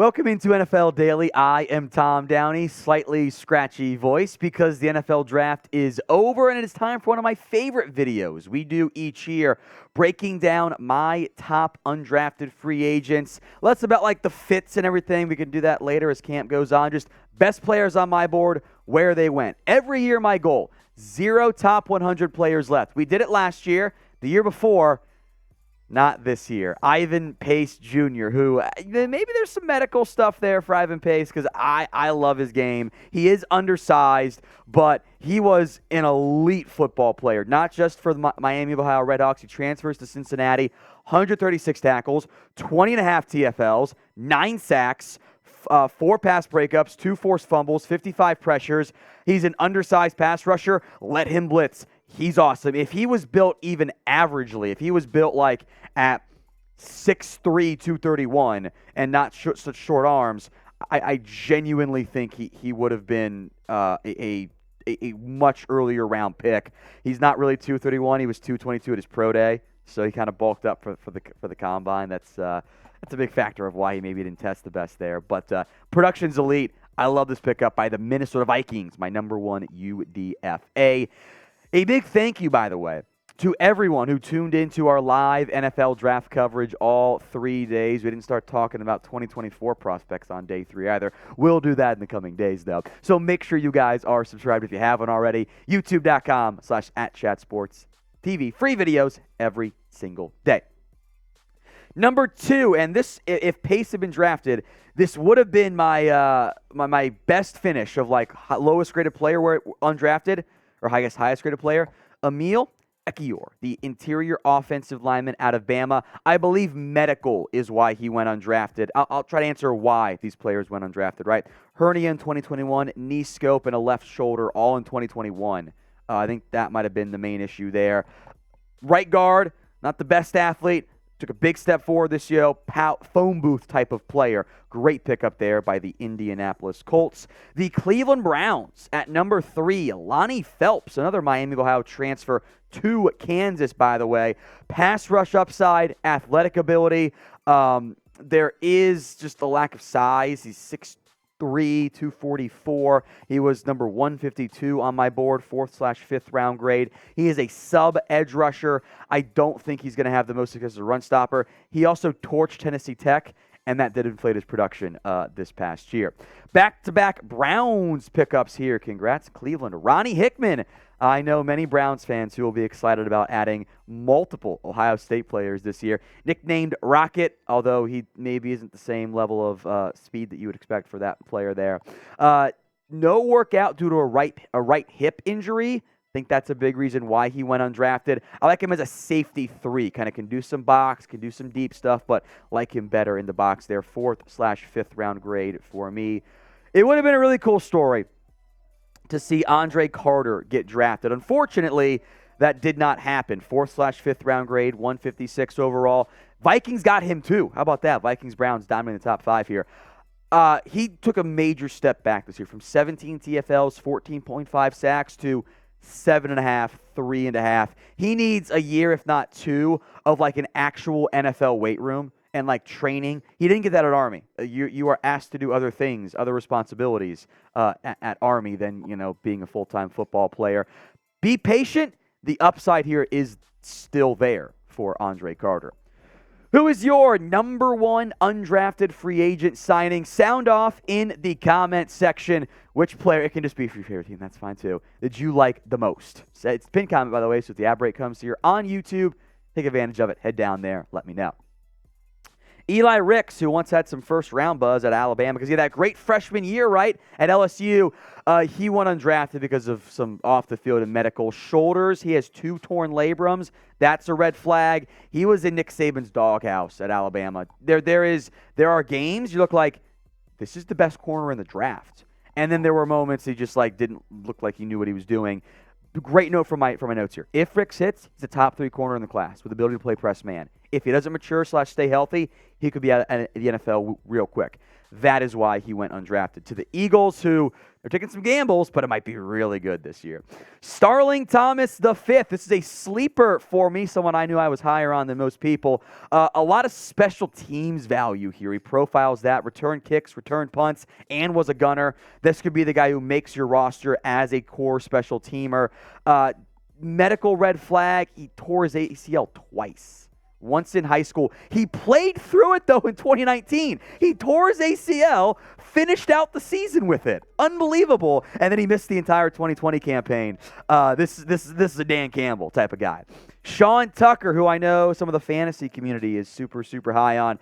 Welcome into NFL Daily. I am Tom Downey, slightly scratchy voice because the NFL Draft is over and it is time for one of my favorite videos we do each year, breaking down my top undrafted free agents. Less about like the fits and everything. We can do that later as camp goes on. Just best players on my board, where they went. Every year my goal, 0 top 100 players left. We did it last year. The year before, not this year. Ivan Pace Jr., who maybe there's some medical stuff there for Ivan Pace because I love his game. He is undersized, but he was an elite football player, not just for the Miami of Ohio Redhawks. He transfers to Cincinnati, 136 tackles, 20 and a half TFLs, 9 sacks, 4 pass breakups, 2 forced fumbles, 55 pressures. He's an undersized pass rusher. Let him blitz. He's awesome. If he was built even averagely, if he was built like at 6'3", 231 and not such short arms, I genuinely think he would have been a much earlier round pick. He's not really 231. He was 222 at his pro day, so he kind of bulked up for the combine. That's a big factor of why he maybe didn't test the best there. But production's elite. I love this pickup by the Minnesota Vikings, my number 1 UDFA. A big thank you, by the way, to everyone who tuned into our live NFL draft coverage all 3 days. We didn't start talking about 2024 prospects on day 3 either. We'll do that in the coming days, though. So make sure you guys are subscribed if you haven't already. YouTube.com/@chatsportstv. Free videos every single day. Number 2, and this, if Pace had been drafted, this would have been my my best finish of like lowest graded player where undrafted, or I guess highest graded player, Emil, Ekiyor, the interior offensive lineman out of Bama. I believe medical is why he went undrafted. I'll try to answer why these players went undrafted, right? Hernia in 2021, knee scope, and a left shoulder all in 2021. I think that might have been the main issue there. Right guard, not the best athlete. Took a big step forward this year. Phone booth type of player. Great pickup there by the Indianapolis Colts. The Cleveland Browns at number 3. Lonnie Phelps, another Miami of Ohio transfer to Kansas, by the way. Pass rush upside, athletic ability. There is just a lack of size. He's 6'3", 244. He was number 152 on my board, 4th/5th round grade. He is a sub-edge rusher. I don't think he's going to have the most success as a run stopper. He also torched Tennessee Tech, and that did inflate his production this past year. Back-to-back Browns pickups here. Congrats, Cleveland. Ronnie Hickman. I know many Browns fans who will be excited about adding multiple Ohio State players this year. Nicknamed Rocket, although he maybe isn't the same level of speed that you would expect for that player there. No workout due to a right hip injury. I think that's a big reason why he went undrafted. I like him as a safety 3. Kind of can do some box, can do some deep stuff, but like him better in the box there. 4th/5th round grade for me. It would have been a really cool story to see Andre Carter get drafted. Unfortunately, that did not happen. 4th/5th round grade, 156 overall. Vikings got him too. How about that? Vikings-Browns dominating the top 5 here. He took a major step back this year from 17 TFLs, 14.5 sacks to 7.5, 3.5. He needs a year, if not 2, of like an actual NFL weight room and like training. He didn't get that at Army. You are asked to do other things, other responsibilities at Army than, being a full-time football player. Be patient. The upside here is still there for Andre Carter. Who is your number 1 undrafted free agent signing? Sound off in the comment section. Which player, it can just be for your favorite team, that's fine too, did you like the most? It's pinned comment, by the way, so if the ad break comes here on YouTube, take advantage of it. Head down there. Let me know. Eli Ricks, who once had some first-round buzz at Alabama because he had that great freshman year, right, at LSU. He went undrafted because of some off-the-field and medical shoulders. He has 2 torn labrums. That's a red flag. He was in Nick Saban's doghouse at Alabama. There are games you look like, this is the best corner in the draft. And then there were moments he just didn't look like he knew what he was doing. Great note from my notes here. If Ricks hits, he's a top 3 corner in the class with the ability to play press man. if he doesn't mature / stay healthy, he could be at the NFL real quick. That is why he went undrafted. To the Eagles, who they're taking some gambles, but it might be really good this year. Starling Thomas V. This is a sleeper for me, someone I knew I was higher on than most people. A lot of special teams value here. He profiles that, return kicks, return punts, and was a gunner. This could be the guy who makes your roster as a core special teamer. Medical red flag, he tore his ACL twice. Once in high school. He played through it, though, in 2019. He tore his ACL, finished out the season with it. Unbelievable. And then he missed the entire 2020 campaign. This is a Dan Campbell type of guy. Sean Tucker, who I know some of the fantasy community is super, super high on.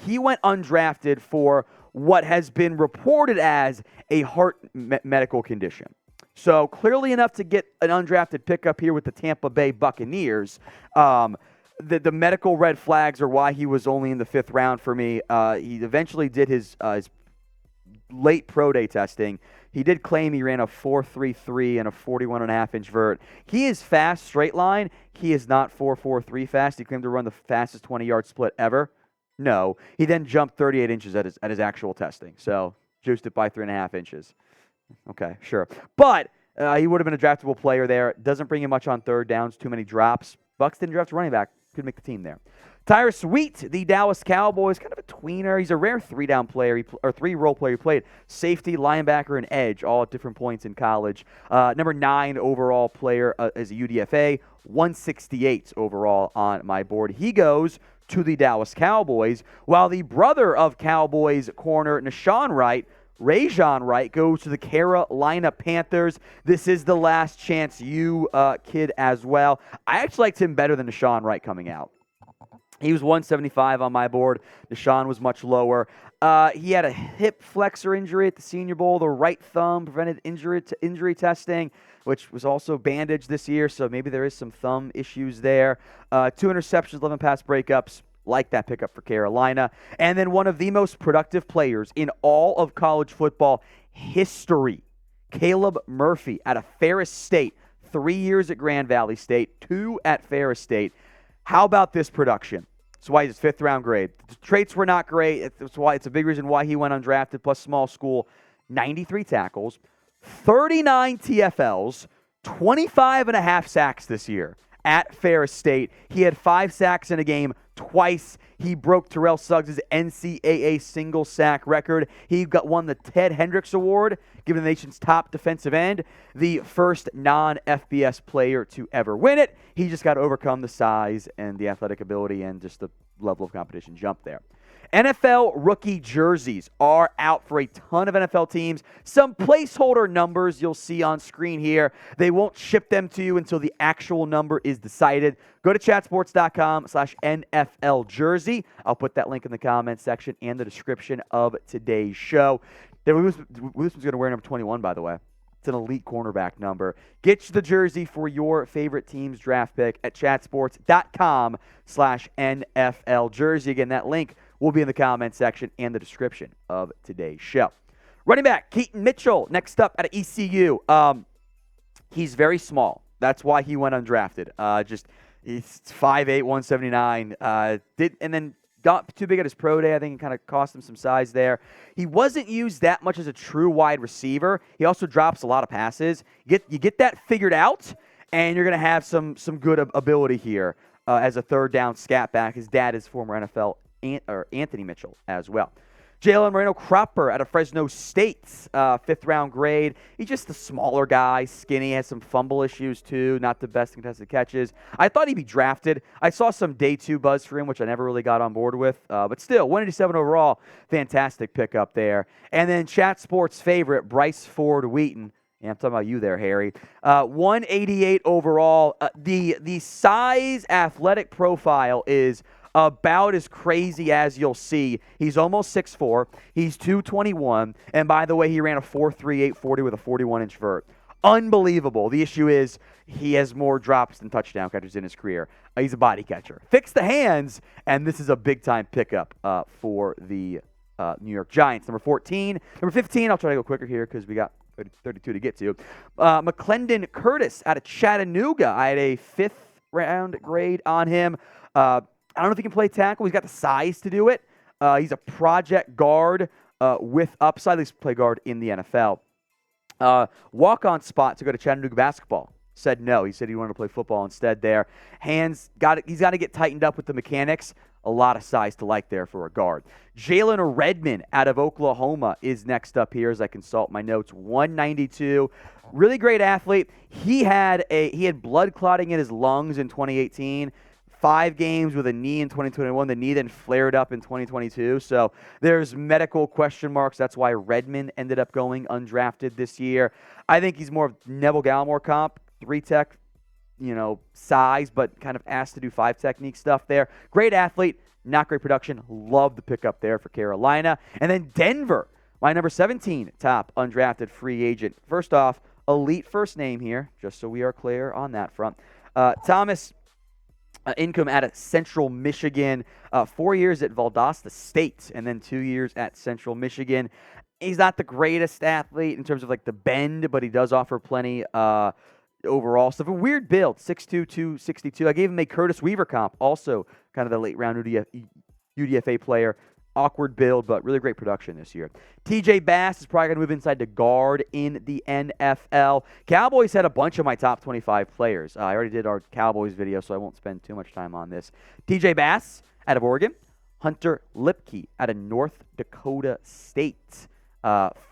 He went undrafted for what has been reported as a heart medical condition. So clearly enough to get an undrafted pickup here with the Tampa Bay Buccaneers. The medical red flags are why he was only in the 5th round for me. He eventually did his late pro day testing. He did claim he ran a 4.33 and a 41.5-inch vert. He is fast straight line. He is not 4.43 fast. He claimed to run the fastest 20-yard split ever. No. He then jumped 38 inches at his actual testing. So juiced it by 3.5 inches. Okay, sure. But he would have been a draftable player there. Doesn't bring you much on third downs. Too many drops. Bucs didn't draft a running back. Could make the team there. Tyrus Wheat, the Dallas Cowboys, kind of a tweener. He's a rare 3-down player, or 3-role player. He played safety, linebacker, and edge, all at different points in college. Number 9 overall player as a UDFA, 168 overall on my board. He goes to the Dallas Cowboys, while the brother of Cowboys corner Rajon Wright goes to the Carolina Panthers. This is the last chance you, kid, as well. I actually liked him better than Rajon Wright coming out. He was 175 on my board. Deshaun was much lower. He had a hip flexor injury at the Senior Bowl. The right thumb prevented injury testing, which was also bandaged this year, so maybe there is some thumb issues there. 2 interceptions, 11 pass breakups. Like that pickup for Carolina. And then one of the most productive players in all of college football history, Caleb Murphy out of Ferris State. 3 years at Grand Valley State, 2 at Ferris State. How about this production? That's why he's 5th round grade. The traits were not great. It's a big reason why he went undrafted, plus small school. 93 tackles, 39 TFLs, 25.5 sacks this year at Ferris State. He had 5 sacks in a game twice. He broke Terrell Suggs' NCAA single sack record. He won the Ted Hendricks Award, given the nation's top defensive end, the first non-FBS player to ever win it. He just got to overcome the size and the athletic ability and just the level of competition jump there. NFL rookie jerseys are out for a ton of NFL teams. Some placeholder numbers you'll see on screen here. They won't ship them to you until the actual number is decided. Go to chatsports.com/NFL jersey. I'll put that link in the comments section and the description of today's show. Wilson's going to wear number 21, by the way. It's an elite cornerback number. Get the jersey for your favorite team's draft pick at chatsports.com/NFL jersey. Again, that link will be in the comments section and the description of today's show. Running back, Keaton Mitchell, next up out of ECU. He's very small. That's why he went undrafted. He's 5'8", 179. And then got too big at his pro day. I think it kind of cost him some size there. He wasn't used that much as a true wide receiver. He also drops a lot of passes. You get that figured out, and you're going to have some good ability here as a third down scat back. His dad is former NFL Anthony Mitchell as well. Jalen Moreno-Cropper out of Fresno State, 5th round grade. He's just a smaller guy, skinny, has some fumble issues too, not the best contested catches. I thought he'd be drafted. I saw some day 2 buzz for him, which I never really got on board with. But still, 187 overall, fantastic pickup there. And then Chat Sports favorite, Bryce Ford Wheaton. Yeah, I'm talking about you there, Harry. 188 overall. The size athletic profile is about as crazy as you'll see. He's almost 6'4". He's 221. And by the way, he ran a 4.38 40 with a 41-inch vert. Unbelievable. The issue is he has more drops than touchdown catches in his career. He's a body catcher. Fix the hands, and this is a big-time pickup for the New York Giants. Number 14. Number 15, I'll try to go quicker here because we got 32 to get to. McClendon Curtis out of Chattanooga. I had a 5th round grade on him. I don't know if he can play tackle. He's got the size to do it. He's a project guard with upside. At least play guard in the NFL. Walk-on spot to go to Chattanooga basketball. Said no. He said he wanted to play football instead there. He's got to get tightened up with the mechanics. A lot of size to like there for a guard. Jalen Redmond out of Oklahoma is next up here as I consult my notes. 192. Really great athlete. He had blood clotting in his lungs in 2018. 5 games with a knee in 2021. The knee then flared up in 2022. So there's medical question marks. That's why Redmond ended up going undrafted this year. I think he's more of Neville Gallimore comp, 3-tech, size, but kind of asked to do 5-technique stuff there. Great athlete, not great production. Love the pickup there for Carolina. And then Denver, my number 17 top undrafted free agent. First off, elite first name here, just so we are clear on that front. Thomas Income out of Central Michigan, 4 years at Valdosta State, and then 2 years at Central Michigan. He's not the greatest athlete in terms of like the bend, but he does offer plenty overall stuff. A weird build, 6'2", 262. I gave him a Curtis Weaver comp, also kind of the late round UDFA player. Awkward build, but really great production this year. TJ Bass is probably going to move inside to guard in the NFL. Cowboys had a bunch of my top 25 players. I already did our Cowboys video, so I won't spend too much time on this. TJ Bass out of Oregon. Hunter Lipke out of North Dakota State.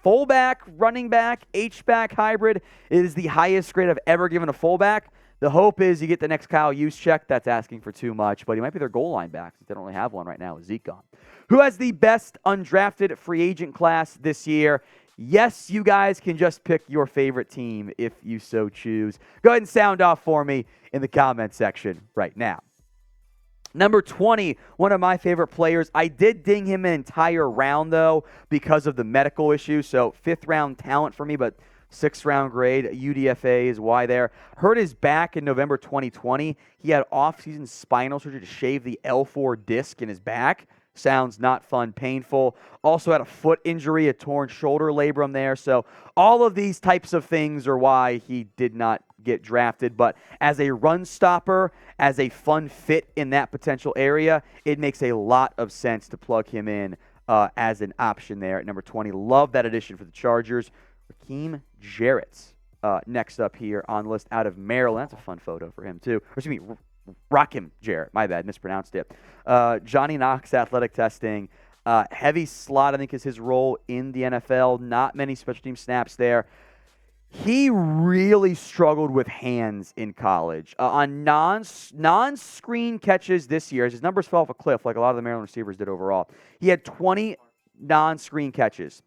Fullback, running back, H-back hybrid is the highest grade I've ever given a fullback. The hope is you get the next Kyle Juszczyk. That's asking for too much, but he might be their goal line back since they don't really have one right now with Zeke gone. Who has the best undrafted free agent class this year? Yes, you guys can just pick your favorite team if you so choose. Go ahead and sound off for me in the comment section right now. Number 20, one of my favorite players. I did ding him an entire round, though, because of the medical issues. So 5th round talent for me, but 6th round grade. UDFA is why there. Hurt his back in November 2020. He had off-season spinal surgery to shave the L4 disc in his back. Sounds not fun, painful. Also had a foot injury, a torn shoulder labrum there. So all of these types of things are why he did not get drafted. But as a run stopper, as a fun fit in that potential area, it makes a lot of sense to plug him in as an option there at number 20. Love that addition for the Chargers. Raheem Jarrett next up here on the list out of Maryland. That's a fun photo for him, too. Or excuse me, Rakim Jarrett. My bad, mispronounced it. Johnny Knox athletic testing. Heavy slot, I think, is his role in the NFL. Not many special team snaps there. He really struggled with hands in college. On non-screen catches this year, his numbers fell off a cliff like a lot of the Maryland receivers did overall. He had 20 non-screen catches.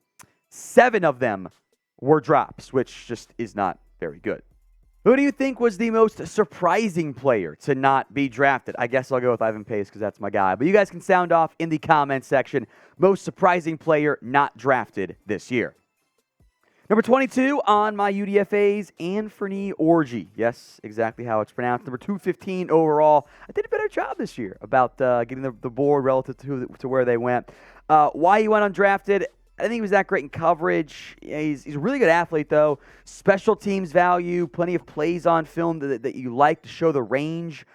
7 of them were drops, which just is not very good. Who do you think was the most surprising player to not be drafted? I guess I'll go with Ivan Pace because that's my guy. But you guys can sound off in the comment section. Most surprising player not drafted this year. Number 22 on my UDFA's, Anthony Orji. Yes, exactly how it's pronounced. Number 215 overall. I did a better job this year about getting the board relative to where they went. Why he went undrafted? I think he was that great in coverage. He's a really good athlete, though. Special teams value, plenty of plays on film that you like to show the range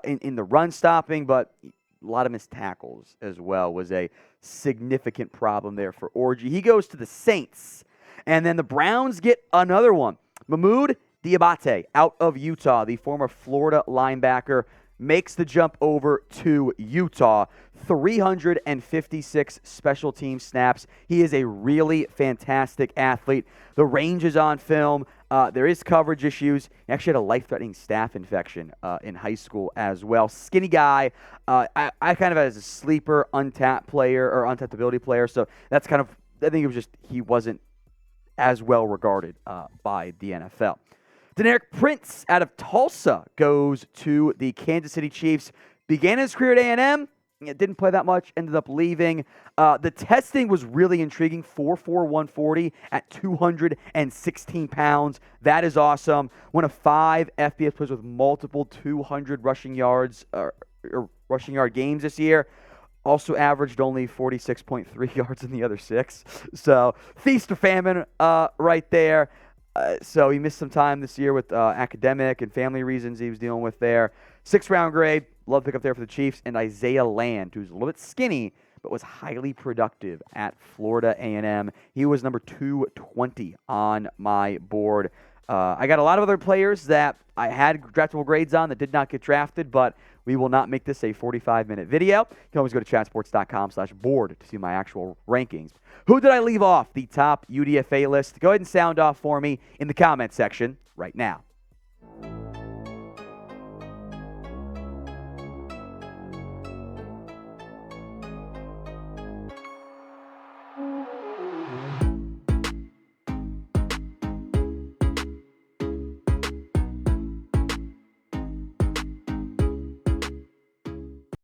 in the run stopping, but a lot of missed tackles as well was a significant problem there for Orji. He goes to the Saints, and then the Browns get another one. Mahmoud Diabate out of Utah, the former Florida linebacker, makes the jump over to Utah. 356 special team snaps. He is a really fantastic athlete. The range is on film. There is coverage issues. He actually had a life-threatening staph infection in high school as well. Skinny guy. I kind of as a sleeper, untapped player or untapped ability player. So that's kind of, I think it was just he wasn't as well regarded by the NFL. Deneric Prince out of Tulsa goes to the Kansas City Chiefs. Began his career at A&M. Didn't play that much. Ended up leaving. The testing was really intriguing. 4'4", 140 at 216 pounds. That is awesome. One of 5 FBS players with multiple 200 rushing yards or rushing yard games this year. Also averaged only 46.3 yards in the other 6. So feast or famine right there. So he missed some time this year with academic and family reasons he was dealing with there. 6th-round grade, love pick up there for the Chiefs. And Isaiah Land, who's a little bit skinny, but was highly productive at Florida A&M. He was number 220 on my board. I got a lot of other players that I had draftable grades on that did not get drafted, but we will not make this a 45-minute video. You can always go to chatsports.com/board to see my actual rankings. Who did I leave off the top UDFA list? Go ahead and sound off for me in the comment section right now.